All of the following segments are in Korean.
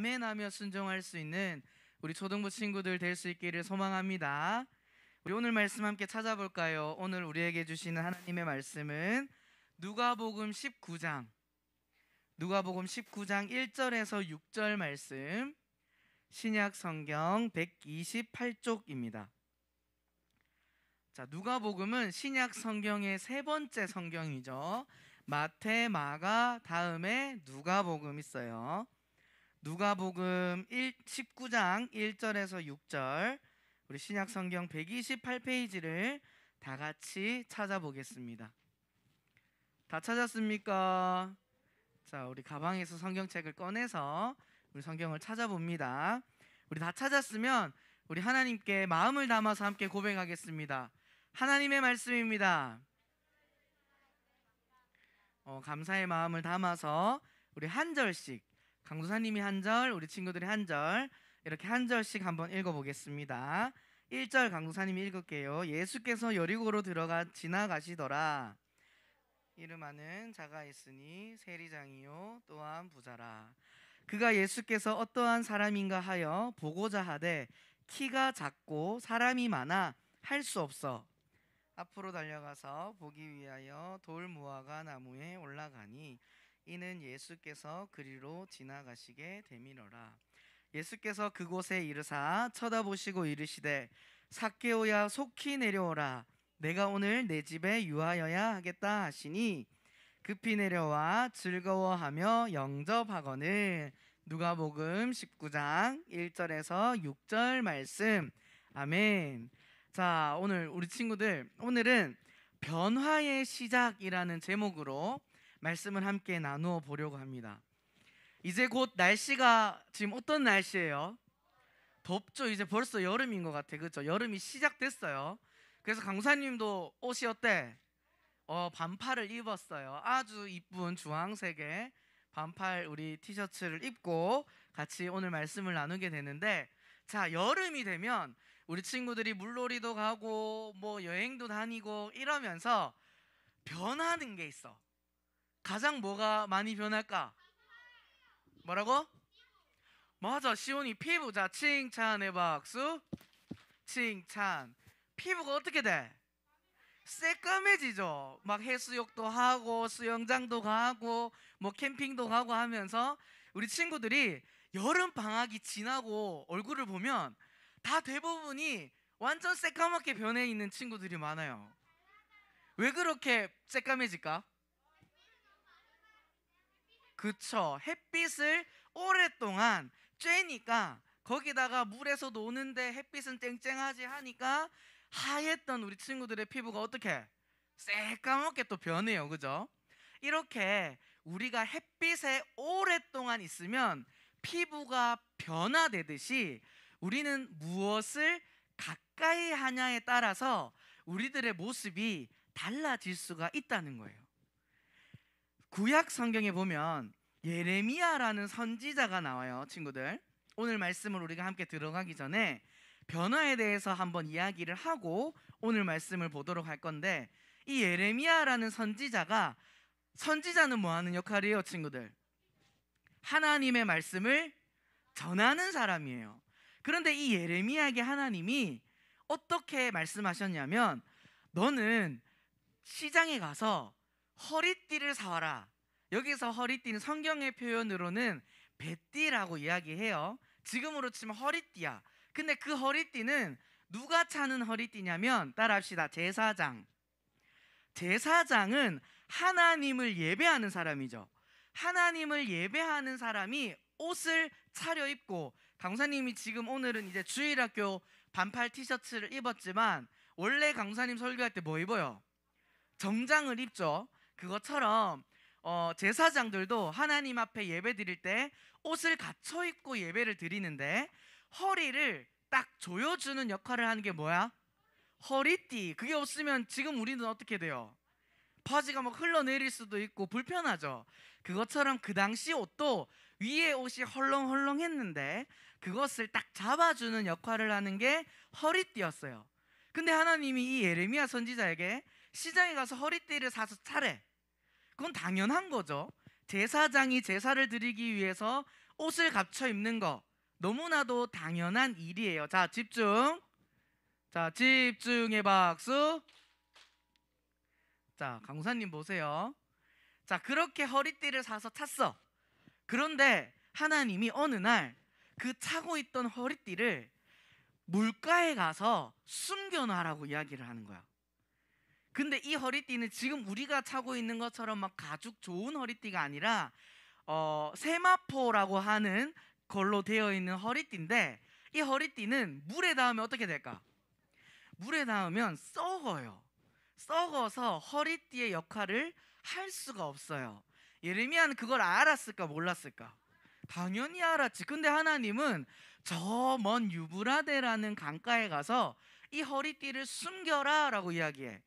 아멘하며 순종할 수 있는 우리 초등부 친구들 될 수 있기를 소망합니다. 우리 오늘 말씀 함께 찾아볼까요? 오늘 우리에게 주시는 하나님의 말씀은 누가복음 19장 1절에서 6절 말씀, 신약 성경 128쪽입니다. 자, 누가복음은 신약 성경의 세 번째 성경이죠. 마태, 마가 다음에 누가복음 있어요. 누가복음 19장 1절에서 6절, 우리 신약 성경 128페이지를 다 같이 찾아보겠습니다. 다 찾았습니까? 자, 우리 가방에서 성경책을 꺼내서 우리 성경을 찾아봅니다. 우리 다 찾았으면 우리 하나님께 마음을 담아서 함께 고백하겠습니다. 하나님의 말씀입니다. 감사의 마음을 담아서 우리 한 절씩, 강도사님이 한 절, 우리 친구들이 한 절, 이렇게 한 절씩 한번 읽어보겠습니다. 1절 강도사님이 읽을게요. 예수께서 여리고로 지나가시더라. 이름 아는 자가 있으니 세리장이요 또한 부자라. 그가 예수께서 어떠한 사람인가 하여 보고자 하되 키가 작고 사람이 많아 할 수 없어 앞으로 달려가서 보기 위하여 돌 무화과 나무에 올라가니 이는 예수께서 그리로 지나가시게 되밀어라. 예수께서 그곳에 이르사 쳐다보시고 이르시되 삭개오야 속히 내려오라. 내가 오늘 내 집에 유하여야 하겠다 하시니 급히 내려와 즐거워하며 영접하거늘. 누가복음 19장 1절에서 6절 말씀. 아멘. 자, 오늘 우리 친구들, 오늘은 변화의 시작이라는 제목으로 말씀을 함께 나누어 보려고 합니다. 이제 곧 날씨가 지금 어떤 날씨예요? 덥죠. 이제 벌써 여름인 것 같아, 그렇죠? 여름이 시작됐어요. 그래서 강사님도 옷이 어때? 반팔을 입었어요. 아주 이쁜 주황색의 반팔 우리 티셔츠를 입고 같이 오늘 말씀을 나누게 되는데, 자, 여름이 되면 우리 친구들이 물놀이도 가고 뭐 여행도 다니고 이러면서 변하는 게 있어. 가장 뭐가 많이 변할까? 뭐라고? 맞아, 시온이 피부. 자, 칭찬의 박수. 칭찬. 피부가 어떻게 돼? 새까매지죠. 막 해수욕도 하고 수영장도 가고 뭐 캠핑도 가고 하면서 우리 친구들이 여름 방학이 지나고 얼굴을 보면 다 대부분이 완전 새까맣게 변해 있는 친구들이 많아요. 왜 그렇게 새까매질까? 그쵸, 햇빛을 오랫동안 쬐니까, 거기다가 물에서 노는데 햇빛은 쨍쨍하지 하니까 하였던 우리 친구들의 피부가 어떻게 새까맣게 또 변해요. 그죠? 이렇게 우리가 햇빛에 오랫동안 있으면 피부가 변화되듯이 우리는 무엇을 가까이 하냐에 따라서 우리들의 모습이 달라질 수가 있다는 거예요. 구약 성경에 보면 예레미야라는 선지자가 나와요. 친구들, 오늘 말씀을 우리가 함께 들어가기 전에 변화에 대해서 한번 이야기를 하고 오늘 말씀을 보도록 할 건데, 이 예레미야라는 선지자는 뭐 하는 역할이에요, 친구들? 하나님의 말씀을 전하는 사람이에요. 그런데 이 예레미야에게 하나님이 어떻게 말씀하셨냐면, 너는 시장에 가서 허리띠를 사와라. 여기서 허리띠는 성경의 표현으로는 뱃띠라고 이야기해요. 지금으로 치면 허리띠야. 근데 그 허리띠는 누가 차는 허리띠냐면, 따라합시다. 제사장은 하나님을 예배하는 사람이죠. 하나님을 예배하는 사람이 옷을 차려입고, 강사님이 지금 오늘은 이제 주일학교 반팔 티셔츠를 입었지만 원래 강사님 설교할 때 뭐 입어요? 정장을 입죠. 그것처럼 제사장들도 하나님 앞에 예배 드릴 때 옷을 갖춰 입고 예배를 드리는데, 허리를 딱 조여주는 역할을 하는 게 뭐야? 허리띠. 그게 없으면 지금 우리는 어떻게 돼요? 바지가 막 흘러내릴 수도 있고 불편하죠. 그것처럼 그 당시 옷도 위에 옷이 헐렁헐렁했는데 그것을 딱 잡아주는 역할을 하는 게 허리띠였어요. 근데 하나님이 이 예레미야 선지자에게 시장에 가서 허리띠를 사서 차래. 그건 당연한 거죠. 제사장이 제사를 드리기 위해서 옷을 갖춰 입는 거 너무나도 당연한 일이에요. 자, 집중. 자, 집중의 박수. 자, 강사님 보세요. 자, 그렇게 허리띠를 사서 찼어. 그런데 하나님이 어느 날 그 차고 있던 허리띠를 물가에 가서 숨겨놔라고 이야기를 하는 거야. 근데 이 허리띠는 지금 우리가 차고 있는 것처럼 막 가죽 좋은 허리띠가 아니라 세마포라고 하는 걸로 되어 있는 허리띠인데, 이 허리띠는 물에 닿으면 어떻게 될까? 물에 닿으면 썩어요. 썩어서 허리띠의 역할을 할 수가 없어요. 예레미야는 그걸 알았을까 몰랐을까? 당연히 알았지. 근데 하나님은 저 먼 유브라데라는 강가에 가서 이 허리띠를 숨겨라 라고 이야기해.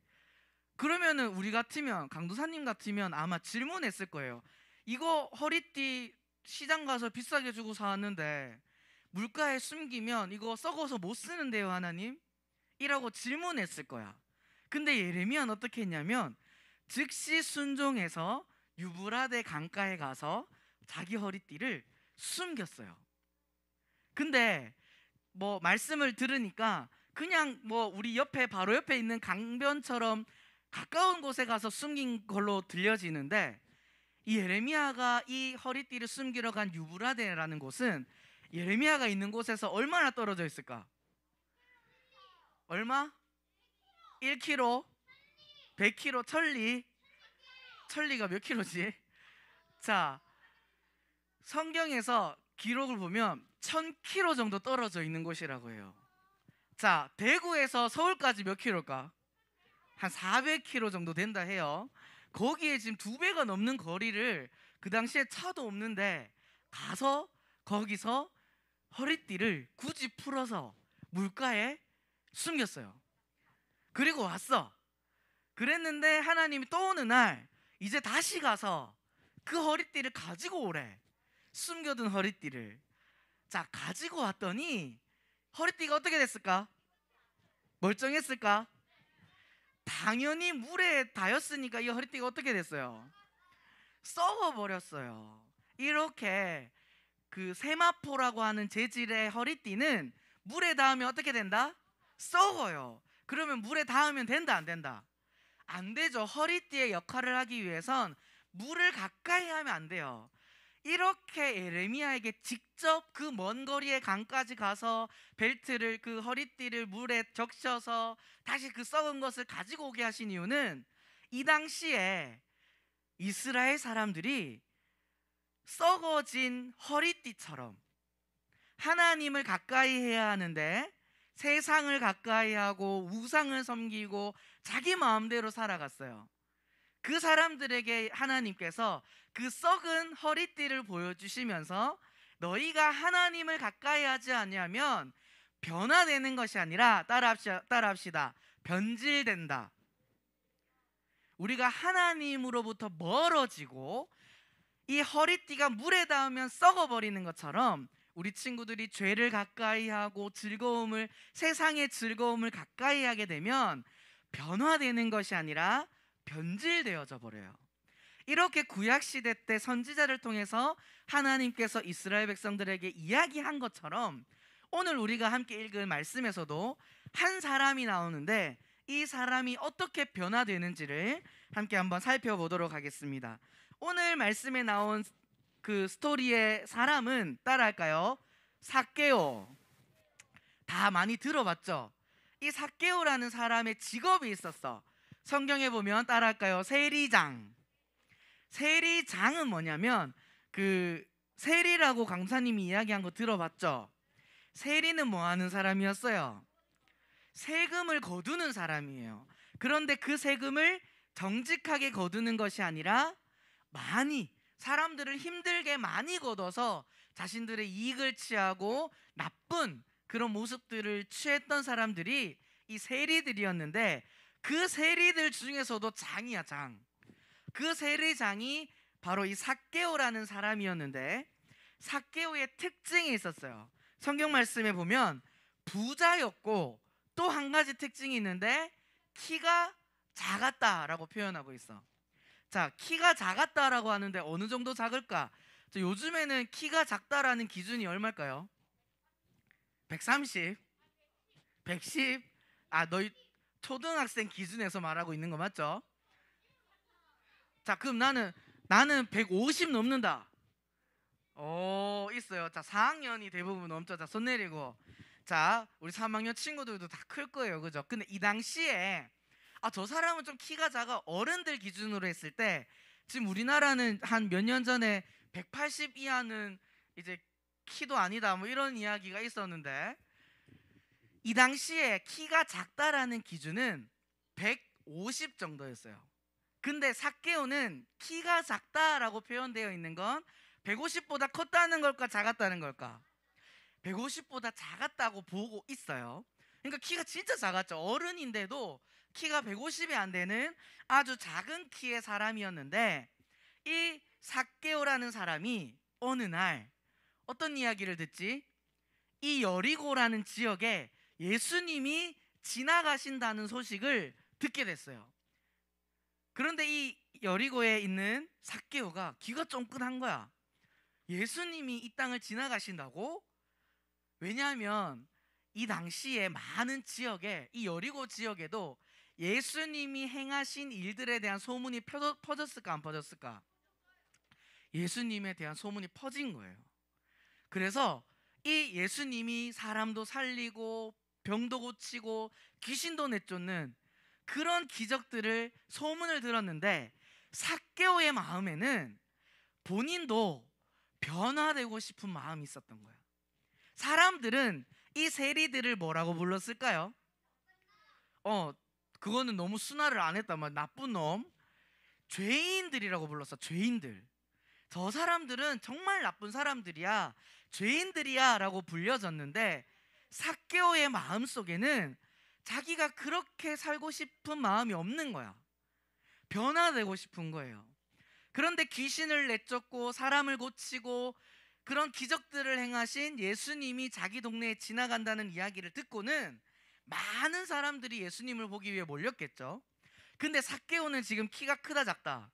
그러면은 우리 같으면, 강도사님 같으면 아마 질문했을 거예요. 이거 허리띠 시장 가서 비싸게 주고 사왔는데 물가에 숨기면 이거 썩어서 못 쓰는데요 하나님? 이라고 질문했을 거야. 근데 예레미야는 어떻게 했냐면 즉시 순종해서 유브라데 강가에 가서 자기 허리띠를 숨겼어요. 근데 뭐 말씀을 들으니까 그냥 뭐 우리 옆에 바로 옆에 있는 강변처럼 가까운 곳에 가서 숨긴 걸로 들려지는데, 이 예레미야가 이 허리띠를 숨기러 간 유브라데라는 곳은 예레미야가 있는 곳에서 얼마나 떨어져 있을까? 얼마? 1km? 100km? 천리? 천리가 몇 킬로지? 자, 성경에서 기록을 보면 1000km 정도 떨어져 있는 곳이라고 해요. 자, 대구에서 서울까지 몇 킬로일까? 한 400km 정도 된다 해요. 거기에 지금 2배가 넘는 거리를 그 당시에 차도 없는데 가서 거기서 허리띠를 굳이 풀어서 물가에 숨겼어요. 그리고 왔어. 그랬는데 하나님이 또 어느 날 이제 다시 가서 그 허리띠를 가지고 오래. 숨겨둔 허리띠를. 자, 가지고 왔더니 허리띠가 어떻게 됐을까? 멀쩡했을까? 당연히 물에 닿였으니까 이 허리띠가 어떻게 됐어요? 썩어버렸어요. 이렇게 그 세마포라고 하는 재질의 허리띠는 물에 닿으면 어떻게 된다? 썩어요. 그러면 물에 닿으면 된다 안 된다? 안 되죠. 허리띠의 역할을 하기 위해선 물을 가까이 하면 안 돼요. 이렇게 예레미야에게 직접 그 먼 거리의 강까지 가서 벨트를, 그 허리띠를 물에 적셔서 다시 그 썩은 것을 가지고 오게 하신 이유는 이 당시에 이스라엘 사람들이 썩어진 허리띠처럼 하나님을 가까이 해야 하는데 세상을 가까이 하고 우상을 섬기고 자기 마음대로 살아갔어요. 그 사람들에게 하나님께서 그 썩은 허리띠를 보여주시면서 너희가 하나님을 가까이 하지 않으면 변화되는 것이 아니라 따라합시다. 변질된다. 우리가 하나님으로부터 멀어지고 이 허리띠가 물에 닿으면 썩어버리는 것처럼 우리 친구들이 죄를 가까이 하고 세상의 즐거움을 가까이 하게 되면 변화되는 것이 아니라 변질되어져 버려요. 이렇게 구약시대 때 선지자를 통해서 하나님께서 이스라엘 백성들에게 이야기한 것처럼 오늘 우리가 함께 읽은 말씀에서도 한 사람이 나오는데 이 사람이 어떻게 변화되는지를 함께 한번 살펴보도록 하겠습니다. 오늘 말씀에 나온 그 스토리의 사람은 따라할까요? 삭개오. 다 많이 들어봤죠? 이 삭개오라는 사람의 직업이 있었어. 성경에 보면 따라할까요? 세리장. 세리장은 뭐냐면 그 세리라고 강사님이 이야기한 거 들어봤죠? 세리는 뭐 하는 사람이었어요? 세금을 거두는 사람이에요. 그런데 그 세금을 정직하게 거두는 것이 아니라 많이 사람들을 힘들게 많이 걷어서 자신들의 이익을 취하고 나쁜 그런 모습들을 취했던 사람들이 이 세리들이었는데 그 세리들 중에서도 장이야, 장. 그 세리장이 바로 이 삭개오라는 사람이었는데 삭개오의 특징이 있었어요. 성경 말씀에 보면 부자였고 또 한 가지 특징이 있는데 키가 작았다라고 표현하고 있어. 자, 키가 작았다라고 하는데 어느 정도 작을까? 요즘에는 키가 작다라는 기준이 얼마일까요? 130? 110? 아, 너희 초등학생 기준에서 말하고 있는 거 맞죠? 자, 그럼 나는 150 넘는다. 있어요. 자, 4학년이 대부분 넘죠. 자, 손 내리고. 자, 우리 3학년 친구들도 다 클 거예요. 그죠? 근데 이 당시에 저 사람은 좀 키가 작아. 어른들 기준으로 했을 때 지금 우리나라는 한 몇 년 전에 180 이하는 이제 키도 아니다. 뭐 이런 이야기가 있었는데 이 당시에 키가 작다라는 기준은 150 정도였어요. 근데 삭개오는 키가 작다라고 표현되어 있는 건 150보다 컸다는 걸까 작았다는 걸까? 150보다 작았다고 보고 있어요. 그러니까 키가 진짜 작았죠. 어른인데도 키가 150이 안 되는 아주 작은 키의 사람이었는데 이 삭개오라는 사람이 어느 날 어떤 이야기를 듣지? 이 여리고라는 지역에 예수님이 지나가신다는 소식을 듣게 됐어요. 그런데 이 여리고에 있는 삭개오가 귀가 쫑긋한 거야. 예수님이 이 땅을 지나가신다고? 왜냐하면 이 당시에 많은 지역에 이 여리고 지역에도 예수님이 행하신 일들에 대한 소문이 퍼졌을까 안 퍼졌을까? 예수님에 대한 소문이 퍼진 거예요. 그래서 이 예수님이 사람도 살리고 병도 고치고 귀신도 내쫓는 그런 기적들을 소문을 들었는데 삭개오의 마음에는 본인도 변화되고 싶은 마음이 있었던 거예요. 사람들은 이 세리들을 뭐라고 불렀을까요? 그거는 너무 순화를 안 했단 말이야. 나쁜 놈, 죄인들이라고 불렀어. 죄인들. 저 사람들은 정말 나쁜 사람들이야, 죄인들이야 라고 불려졌는데 삭개오의 마음속에는 자기가 그렇게 살고 싶은 마음이 없는 거야. 변화되고 싶은 거예요. 그런데 귀신을 내쫓고 사람을 고치고 그런 기적들을 행하신 예수님이 자기 동네에 지나간다는 이야기를 듣고는 많은 사람들이 예수님을 보기 위해 몰렸겠죠. 근데 삭개오는 지금 키가 크다 작다?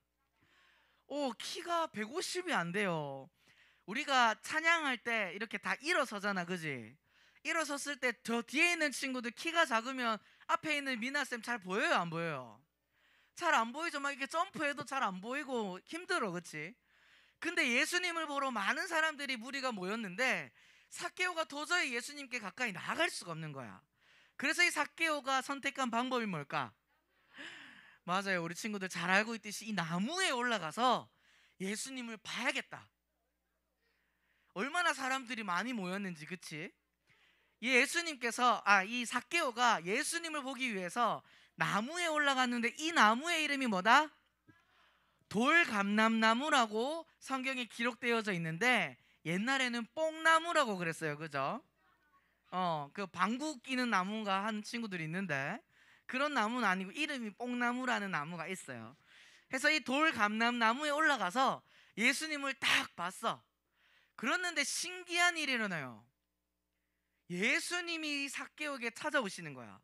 키가 150이 안 돼요. 우리가 찬양할 때 이렇게 다 일어서잖아, 그지? 일어섰을 때 저 뒤에 있는 친구들 키가 작으면 앞에 있는 미나쌤 잘 보여요, 안 보여요? 잘 안 보이죠. 막 이렇게 점프해도 잘 안 보이고 힘들어, 그치? 근데 예수님을 보러 많은 사람들이 무리가 모였는데 삭개오가 도저히 예수님께 가까이 나아갈 수가 없는 거야. 그래서 이 삭개오가 선택한 방법이 뭘까? 맞아요. 우리 친구들 잘 알고 있듯이 이 나무에 올라가서 예수님을 봐야겠다. 얼마나 사람들이 많이 모였는지, 그치? 이 삭개오가 예수님을 보기 위해서 나무에 올라갔는데 이 나무의 이름이 뭐다? 돌감람나무라고 성경에 기록되어져 있는데 옛날에는 뽕나무라고 그랬어요. 그죠? 그 방구 끼는 나무가 한 친구들이 있는데 그런 나무는 아니고 이름이 뽕나무라는 나무가 있어요. 그래서 이 돌감람나무에 올라가서 예수님을 딱 봤어. 그랬는데 신기한 일이 일어나요. 예수님이 삭개오에게 찾아오시는 거야.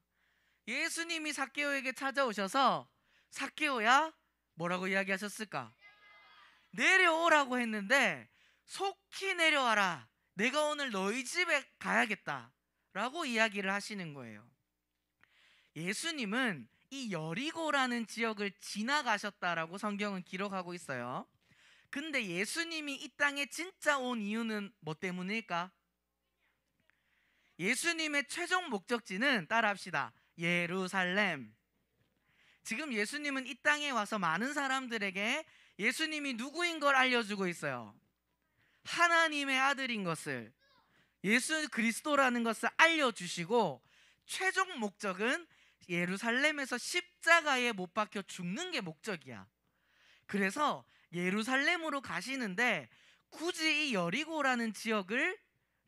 예수님이 삭개오에게 찾아오셔서 삭개오야, 뭐라고 이야기하셨을까? 내려오라고 했는데 속히 내려와라. 내가 오늘 너희 집에 가야겠다 라고 이야기를 하시는 거예요. 예수님은 이 여리고라는 지역을 지나가셨다라고 성경은 기록하고 있어요. 근데 예수님이 이 땅에 진짜 온 이유는 뭐 때문일까? 예수님의 최종 목적지는 따라합시다. 예루살렘. 지금 예수님은 이 땅에 와서 많은 사람들에게 예수님이 누구인 걸 알려주고 있어요. 하나님의 아들인 것을, 예수 그리스도라는 것을 알려주시고 최종 목적은 예루살렘에서 십자가에 못 박혀 죽는 게 목적이야. 그래서 예루살렘으로 가시는데 굳이 이 여리고라는 지역을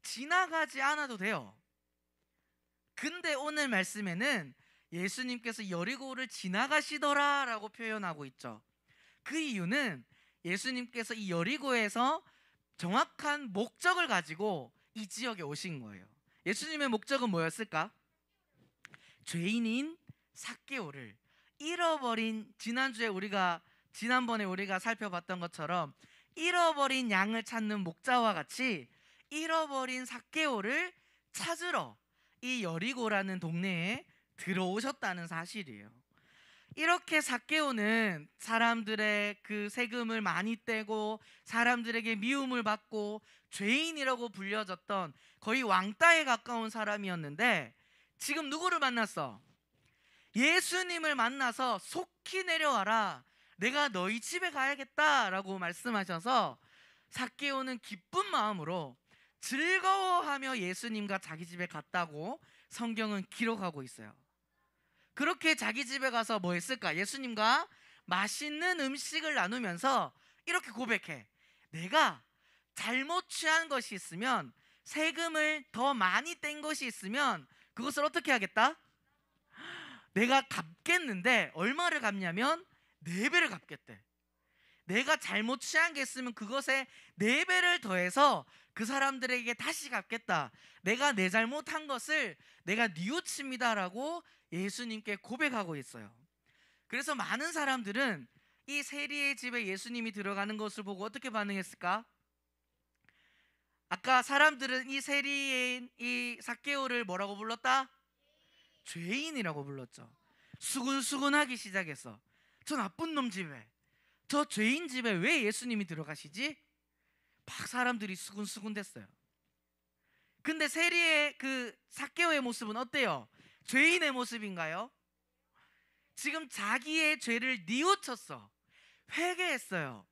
지나가지 않아도 돼요. 근데 오늘 말씀에는 예수님께서 여리고를 지나가시더라 라고 표현하고 있죠. 그 이유는 예수님께서 이 여리고에서 정확한 목적을 가지고 이 지역에 오신 거예요. 예수님의 목적은 뭐였을까? 죄인인 삭개오를 잃어버린, 지난번에 우리가 살펴봤던 것처럼 잃어버린 양을 찾는 목자와 같이 잃어버린 삭개오를 찾으러 이 여리고라는 동네에 들어오셨다는 사실이에요. 이렇게 삭개오는 사람들의 그 세금을 많이 떼고 사람들에게 미움을 받고 죄인이라고 불려졌던 거의 왕따에 가까운 사람이었는데, 지금 누구를 만났어? 예수님을 만나서 속히 내려와라, 내가 너희 집에 가야겠다라고 말씀하셔서 삭개오는 기쁜 마음으로 즐거워하며 예수님과 자기 집에 갔다고 성경은 기록하고 있어요. 그렇게 자기 집에 가서 뭐 했을까? 예수님과 맛있는 음식을 나누면서 이렇게 고백해. 내가 잘못 취한 것이 있으면, 세금을 더 많이 뗀 것이 있으면 그것을 어떻게 하겠다? 내가 갚겠는데, 얼마를 갚냐면 4배를 갚겠대. 내가 잘못 취한 게 있으면 그것에 4배를 더해서 그 사람들에게 다시 갚겠다. 내가 내 잘못한 것을 내가 뉘우칩니다라고 예수님께 고백하고 있어요. 그래서 많은 사람들은 이 세리의 집에 예수님이 들어가는 것을 보고 어떻게 반응했을까? 아까 사람들은 이 세리의 이 삭개오를 뭐라고 불렀다? 죄인이라고 불렀죠. 수근수근하기 시작했어. 저 나쁜 놈 집에, 저 죄인 집에 왜 예수님이 들어가시지? 막 사람들이 수근수근 됐어요. 근데 세리의 그 삭개오의 모습은 어때요? 죄인의 모습인가요? 지금 자기의 죄를 뉘우쳤어. 회개했어요.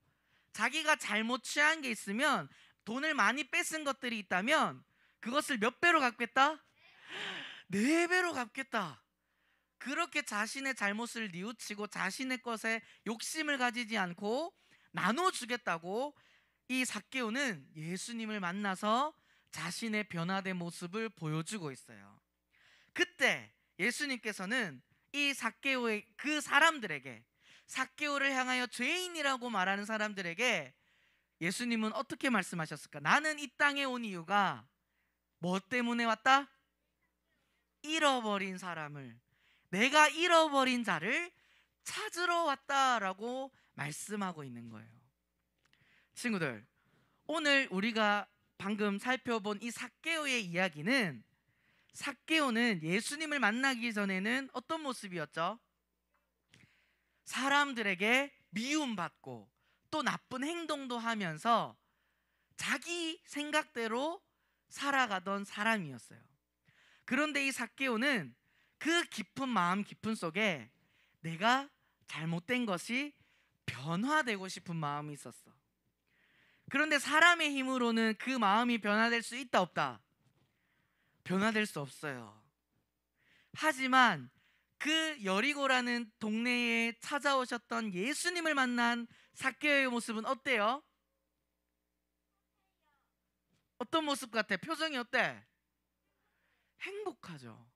자기가 잘못 취한 게 있으면, 돈을 많이 뺏은 것들이 있다면 그것을 몇 배로 갚겠다? 4배로 갚겠다. 그렇게 자신의 잘못을 뉘우치고 자신의 것에 욕심을 가지지 않고 나눠주겠다고 이 삭개오는 예수님을 만나서 자신의 변화된 모습을 보여주고 있어요. 그때 예수님께서는 이 삭개오의 그 사람들에게, 삭개오를 향하여 죄인이라고 말하는 사람들에게 예수님은 어떻게 말씀하셨을까? 나는 이 땅에 온 이유가 뭐 때문에 왔다? 잃어버린 사람을, 내가 잃어버린 자를 찾으러 왔다라고 말씀하고 있는 거예요. 친구들, 오늘 우리가 방금 살펴본 이 삭개오의 이야기는, 삭개오는 예수님을 만나기 전에는 어떤 모습이었죠? 사람들에게 미움받고 또 나쁜 행동도 하면서 자기 생각대로 살아가던 사람이었어요. 그런데 이 삭개오는 그 깊은 마음 깊은 속에 내가 잘못된 것이 변화되고 싶은 마음이 있었어. 그런데 사람의 힘으로는 그 마음이 변화될 수 있다 없다? 변화될 수 없어요. 하지만 그 여리고라는 동네에 찾아오셨던 예수님을 만난 삭개오의 모습은 어때요? 어떤 모습 같아? 표정이 어때? 행복하죠.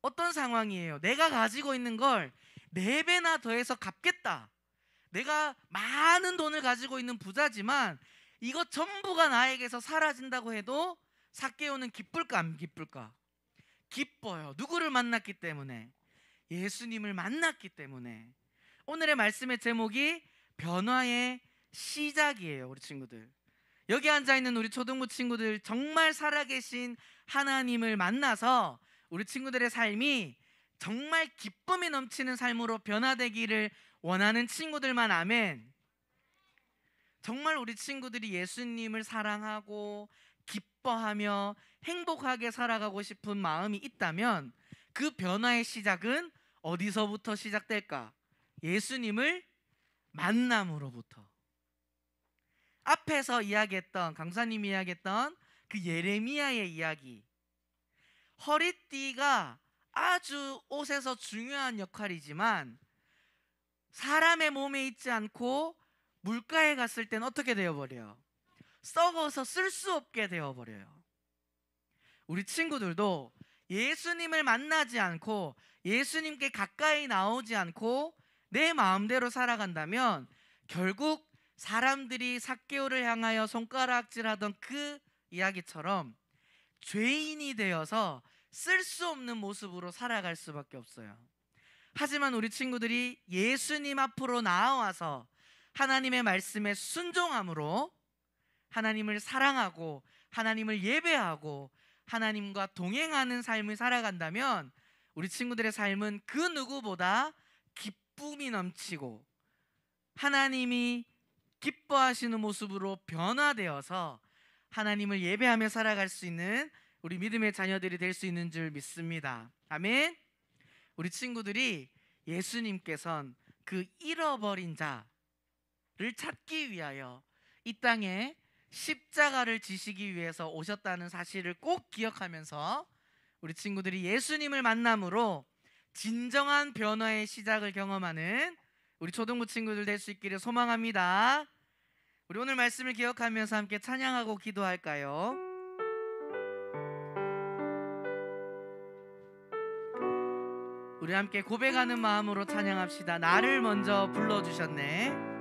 어떤 상황이에요? 내가 가지고 있는 걸 4배나 더해서 갚겠다. 내가 많은 돈을 가지고 있는 부자지만 이것 전부가 나에게서 사라진다고 해도 삭개오는 기쁠까 안 기쁠까? 기뻐요. 누구를 만났기 때문에? 예수님을 만났기 때문에. 오늘의 말씀의 제목이 변화의 시작이에요. 우리 친구들, 여기 앉아있는 우리 초등부 친구들, 정말 살아계신 하나님을 만나서 우리 친구들의 삶이 정말 기쁨이 넘치는 삶으로 변화되기를 원하는 친구들만 아멘. 정말 우리 친구들이 예수님을 사랑하고 기뻐하며 행복하게 살아가고 싶은 마음이 있다면 그 변화의 시작은 어디서부터 시작될까? 예수님을 만남으로부터. 앞에서 이야기했던, 강사님이 이야기했던 그 예레미야의 이야기, 허리띠가 아주 옷에서 중요한 역할이지만 사람의 몸에 있지 않고 물가에 갔을 땐 어떻게 되어버려요? 썩어서 쓸 수 없게 되어버려요. 우리 친구들도 예수님을 만나지 않고 예수님께 가까이 나오지 않고 내 마음대로 살아간다면 결국 사람들이 삭개오를 향하여 손가락질하던 그 이야기처럼 죄인이 되어서 쓸 수 없는 모습으로 살아갈 수밖에 없어요. 하지만 우리 친구들이 예수님 앞으로 나아와서 하나님의 말씀에 순종함으로 하나님을 사랑하고 하나님을 예배하고 하나님과 동행하는 삶을 살아간다면 우리 친구들의 삶은 그 누구보다 기쁨이 넘치고 하나님이 기뻐하시는 모습으로 변화되어서 하나님을 예배하며 살아갈 수 있는 우리 믿음의 자녀들이 될 수 있는 줄 믿습니다. 아멘. 우리 친구들이 예수님께서는 그 잃어버린 자를 찾기 위하여 이 땅에 십자가를 지시기 위해서 오셨다는 사실을 꼭 기억하면서 우리 친구들이 예수님을 만남으로 진정한 변화의 시작을 경험하는 우리 초등부 친구들 될 수 있기를 소망합니다. 우리 오늘 말씀을 기억하면서 함께 찬양하고 기도할까요? 우리 함께 고백하는 마음으로 찬양합시다. 나를 먼저 불러주셨네.